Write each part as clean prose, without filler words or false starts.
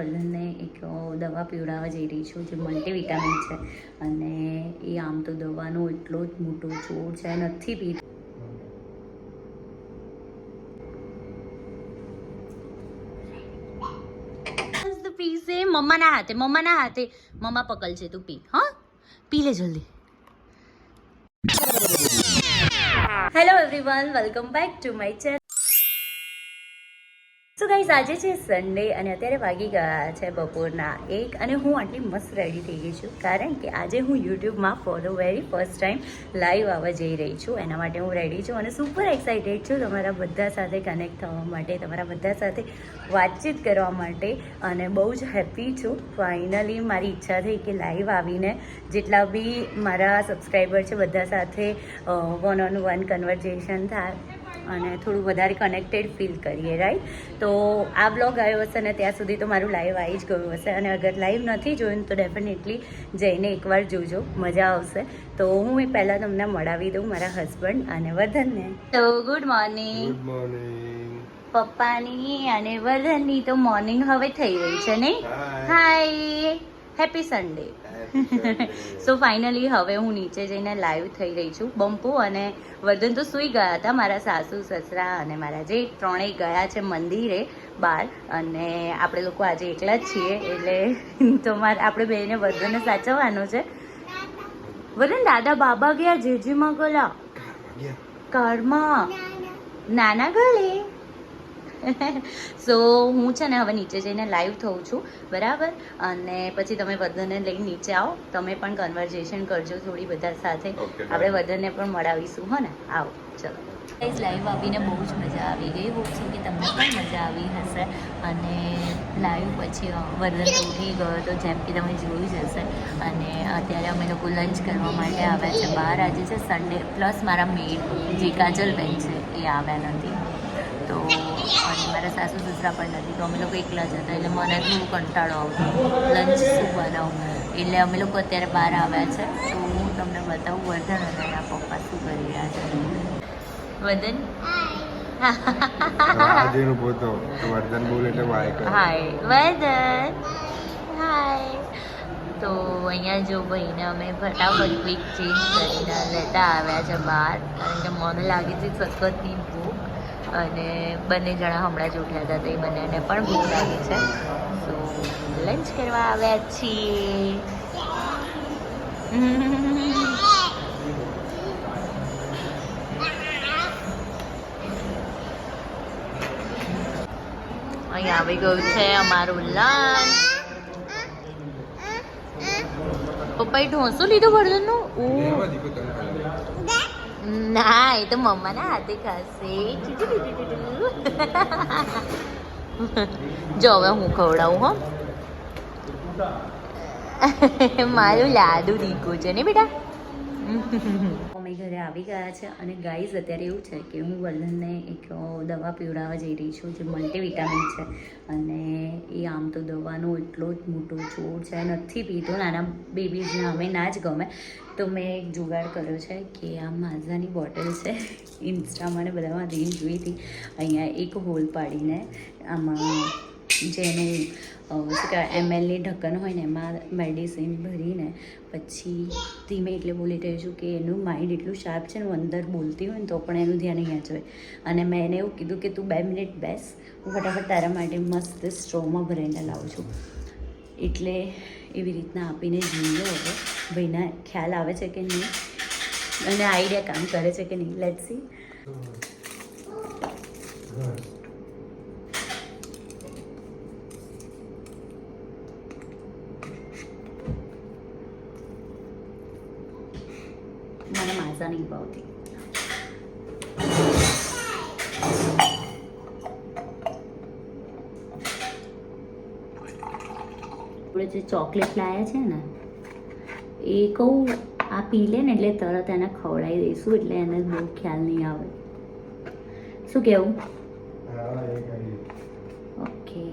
વર્ધનને એક દવા પીવડાવવા જઈ રહી છું જે મલ્ટીવિટામિન છે અને એ આમ તો દવાનો એટલો જ મોટો છોડ છે નથી પીતો. પીશે મમ્માના હાથે મમ્મા પકડશે તું પી. હા પી લે જલ્દી. Hello everyone, welcome back to my channel. So guys, આજે છે સન્ડે અને અત્યારે વાગી ગયા છે બપોરના 1 અને હું આટલી મસ્ત રેડી થઈ ગઈ છું કારણ કે આજે હું યુટ્યુબમાં for the very first time live આવવા જઈ રહી છું. એના માટે હું રેડી છું અને સુપર એક્સાઇટેડ છું તમારા બધા સાથે કનેક્ટ થવા માટે, તમારા બધા સાથે વાતચીત કરવા માટે અને બહુ જ હેપી છું. ફાઇનલી મારી ઈચ્છા થઈ કે લાઈવ આવીને જેટલા બી મારા સબસ્ક્રાઈબર છે બધા સાથે વન ઓન વન કન્વર્ઝેશન થાય અને થોડું વધારે કનેક્ટેડ ફીલ કરીએ, રાઈટ? તો આ બ્લોગ આવ્યો હશે ને ત્યાં સુધી તો મારું લાઈવ આવી જ ગયું હશે અને અગર લાઈવ નથી જોયું તો ડેફિનેટલી જઈને એકવાર જોજો, મજા આવશે. તો હું પહેલાં તમને મળાવી દઉં મારા હસબન્ડ અને વર્ધનને. તો ગુડ મોર્નિંગ. Good morning. પપ્પાની અને વર્ધનની તો મોર્નિંગ હવે થઈ રહી છે નહીં? હાય, હેપી સન્ડે. સો ફાઇનલી હવે હું નીચે જઈને લાઈવ થઈ રહી છું. બંપુ અને વર્ધન તો સૂઈ ગયા હતા. મારા સાસુ સસરા અને મારા જે ત્રણેય ગયા છે મંદિરે બહાર અને આપણે લોકો આજે એકલા જ છીએ એટલે તો આપણે બેને વર્ધનને સાચવવાનો છે. વર્ધન દાદા બાબા ગયા જેજીમાં ગયેલા કારમાં નાના ગળે. સો હું છે ને હવે નીચે જઈને લાઈવ થઉં છું, બરાબર? અને પછી તમે વર્ધનને લઈને નીચે આવો, તમે પણ કન્વર્ઝેશન કરજો થોડી બધા સાથે. આપણે વર્ધનને પણ મળાવીશું. હો ને? આવો, ચલો. લાઈવ આવીને બહુ જ મજા આવી ગઈ. હોપ છે કે તમને પણ મજા આવી હશે. અને લાઈવ પછી વર્ધન તો ઉઠી ગયો તો જેમ કે તમે જોયું જ હશે. અને અત્યારે અમે લોકો લંચ કરવા માટે આવ્યા છે બહાર. આજે છે સન્ડે, પ્લસ મારા મેડ જે કાજલબેન છે એ આવ્યા નથી તો અને મારા સાસુ સસરા પણ નથી તો અમે લોકો એકલા જ હતા એટલે મને થોડું કંટાળો આવતો લંચ શું બનાવું એટલે અમે લોકો અત્યારે બહાર આવ્યા છે. તો હું તમને બતાવું વર્ધન અને એના પપ્પા શું કરી રહ્યા છે. વર્ધન આજેનું પોતો વર્ધન બોલે એટલે વાય કરે. હાય વર્ધન, હાય. તો અહીંયા જો ભાઈને અમે ફટાફટ ક્વિક ચેન્જ કરીને લેતા આવ્યા છે બહાર કારણ કે મને લાગે છે સખતની ભૂખ અને બંને જણા હમણાં જ ઉઠ્યા હતા તો એ બંનેને પણ ભૂખ લાગી છે. સો લંચ કરવા આવ્યા છીએ. અહીંયા આવી ગયું છે અમારું લંચ. પપ્પાએ ઢોસો લીધો વર્ધનનું? ના, એ તો મમ્માના હાથે ખાશે. જો હવે હું ખવડાવું. હો મારું લાડુ દીકું છે ને બેટા. અમે ઘરે આવી ગયા છે અને ગાઈઝ અત્યારે એવું છે કે હું વર્ધનને એક દવા પીવડાવવા જઈ રહી છું જે મલ્ટીવિટામિન છે અને એ આમ તો દવાનો એટલો જ મોટો છોડ છે નથી પીતો. નાના બેબીઝને અમે ના જ ગમે તો મેં એક જુગાડ કર્યો છે કે આ માઝાની બોટલ છે, ઇન્સ્ટામાં ને બધામાં રીલ જોઈ હતી. અહીંયા એક હોલ પાડીને આમાં જેનું શું કહેવાય એમએલની ઢક્કન હોય ને એમાં મેડિસિન ભરીને પછી ધીમે એટલે બોલી રહ્યું છું કે એનું માઇન્ડ એટલું શાર્પ છે ને હું અંદર બોલતી હોય ને તો પણ એનું ધ્યાન અહીંયા જ હોય. અને મેં એને એવું કીધું કે તું 2 મિનિટ બેસ, હું ફટાફટ તારા માટે મસ્ત સ્ટ્રોમાં ભરીને લાવું છું. એટલે એવી રીતના આપીને જોઈએ હવે ભાઈને ખ્યાલ આવે છે કે નહીં અને આઈડિયા કામ કરે છે કે નહીં. Let's see. મને માઝા નહીં ભાવતી. આપણે જે ચોકલેટ લાયા છે ને એ કહું આ પી લે ને એટલે તરત એને ખવડાવી દઈશું એટલે એને બહુ ખ્યાલ નહીં આવે. શું કહેવું? ઓકે.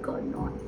cannot.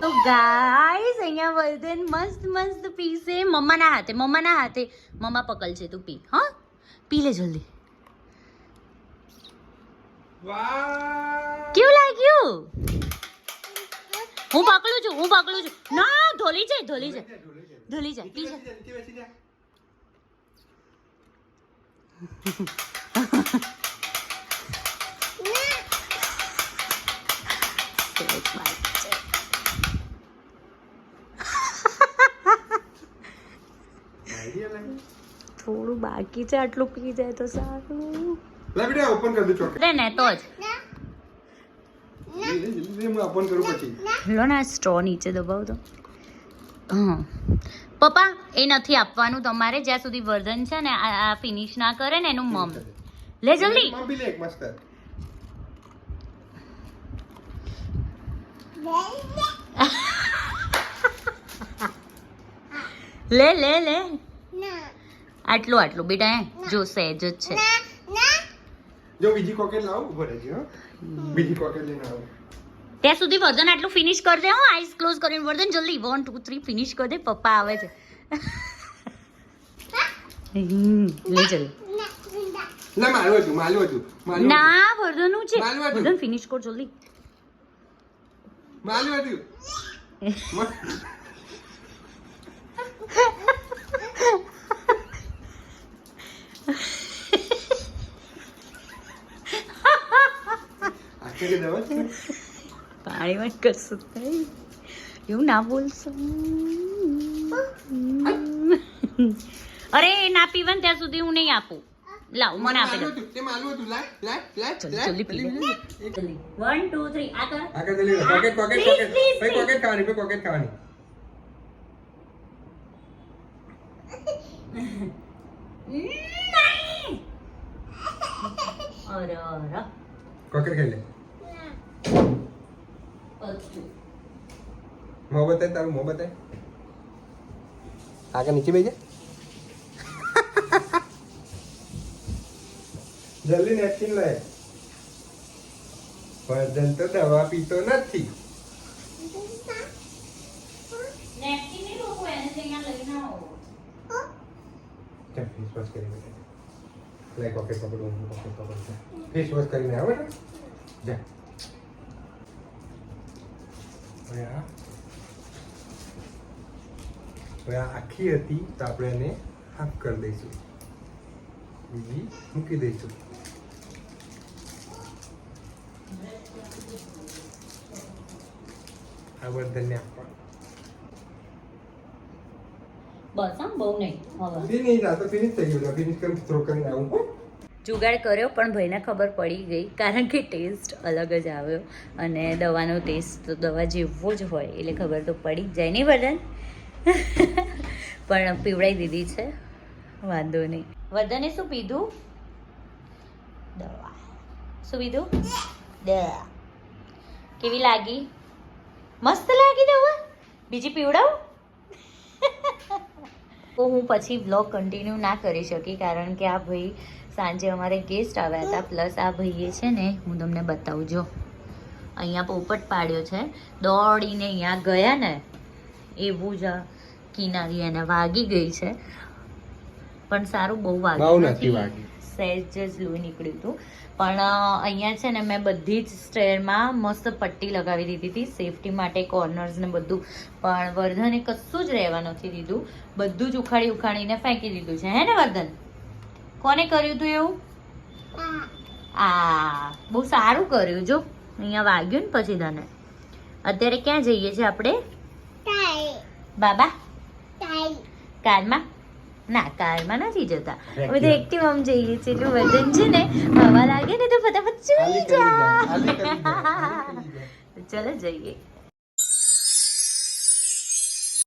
તો ગાઈસ અહીંયા વર્ધન મસ્ત મસ્ત પીસે મમ્માના હાથે મમ્મા પકડશે તું પી હા પી લે જલ્દી કેવું લાગ્યું હું પકડું છું ના ધોલી જાય પી જા થોડું બાકી છે આટલું પી જાય તો સારું લે બેટા ઓપન કર દે ચોકલેટ રે ને તો જ જલ્દી હું ઓપન કરું પછી લો ને સ્ટ્રો નીચે દબાવ તો હા પપ્પા એ નથી આપવાનું તમારે જ્યાં સુધી વર્ધન છે ને આ ફિનિશ ના કરે ને એનું મમ લે જલ્દી મમ બી લે એક મસ્ત લે આટલું બેટા જો સહેજ જ છે જો બીજી કોકેટ લાવ ઉભો રહેજે હો બીજી કોકેટ લઈને આવ ત્યાં સુધી વર્ધન આટલું ફિનિશ કરી દે હો આઈસ ક્લોઝ કરીને વર્ધન જલ્દી 1 2 3 ફિનિશ કરી દે પપ્પા આવે છે લે જલ્દી ના માલવા તું ના વર્ધનનું છે માલવા તું. વર્ધન ફિનિશ કર જલ્દી માલવા તું આખે કે દવા છે પાણીમાં કરશું નહીં એવું ના બોલશો અરે ના પીવન ત્યાં સુધી હું નહીં આપું લાવ મને આપી દો તે માલવા તું લા જલ્દી પી લે જલ્દી 1 2 3 આ કર આકે જલ્દી કોકેટ Please, please, ભાઈ કોકેટ ખાવાની નહીં અરે કોકેટ ખાઈ લે પછું મોહબ્બત હે તારું મોહબ્બત હે આકે નીચે બેસી જા જલ્દી નેપકિન લાય વર્ધન તો દવા પીતો નથી નેપકિન નહીં રોકો એને અહીંયા લઈને આવો ચાલ ફેસ વોશ કરી બેટા લે કોકેટ પકડો ફેસ વોશ કરીને આવ બેટા જા હવે આ આખી હતી તો આપણે એને હાફ કરી દઈશું બીજી મૂકી દઈશું આ વર્ધનને આપવાનું બસ આમ બહુ નહીં હવે ફિનિશ આ તો ફિનિશ થઈ ગયું ફિનિશ કરીને થ્રો કરીને આવું જુગાડ કર્યો પણ ભાઈને ખબર પડી ગઈ કારણ કે ટેસ્ટ અલગ જ આવ્યો અને દવાનો ટેસ્ટ તો દવા જેવો જ હોય એટલે ખબર તો પડી જ જાય નહીં વર્ધન પણ પીવડાવી દીધી છે વાંધો નહીં વર્ધને શું પીધું દવા શું પીધું દવા કેવી લાગી મસ્ત લાગી દવા બીજી પીવડાવું તો હું પછી વ્લોગ કન્ટિન્યુ ના કરી શકી કારણ કે આ ભાઈ સાંજે અમારે ગેસ્ટ આવ્યા હતા પ્લસ આ ભાઈએ છે ને હું તમને બતાવું જો અહીંયા પોપટ પાડ્યો છે દોડીને અહીંયા ગયા ને એવું જ કિનારી એને વાગી ગઈ છે પણ સારું બહુ વાગ્યું નથી સહેજ જ લોહી નીકળ્યું હતું પણ અહીંયા છે ને મેં બધી જ સ્ટેરમાં મસ્ત પટ્ટી લગાવી દીધી હતી સેફટી માટે કોર્નર્સ ને બધું પણ વર્ધને કશું જ રહેવા નથી દીધું બધું જ ઉખાડીને ફેંકી દીધું છે હે ને વર્ધન કોને કર્યું તું એવું આ બહુ સારું કર્યું જો અહીંયા વાગ્યું ને પછી તને અત્યારે ક્યાં જઈએ છીએ આપણે બાબા કારમાં ના કારમાં નથી જતા અમે તો એક્ટિવામાં જઈએ છીએ એટલું વજન છે ને હવા લાગે ને તો ફટાફટ ચૂઈ જા ચલો જઈએ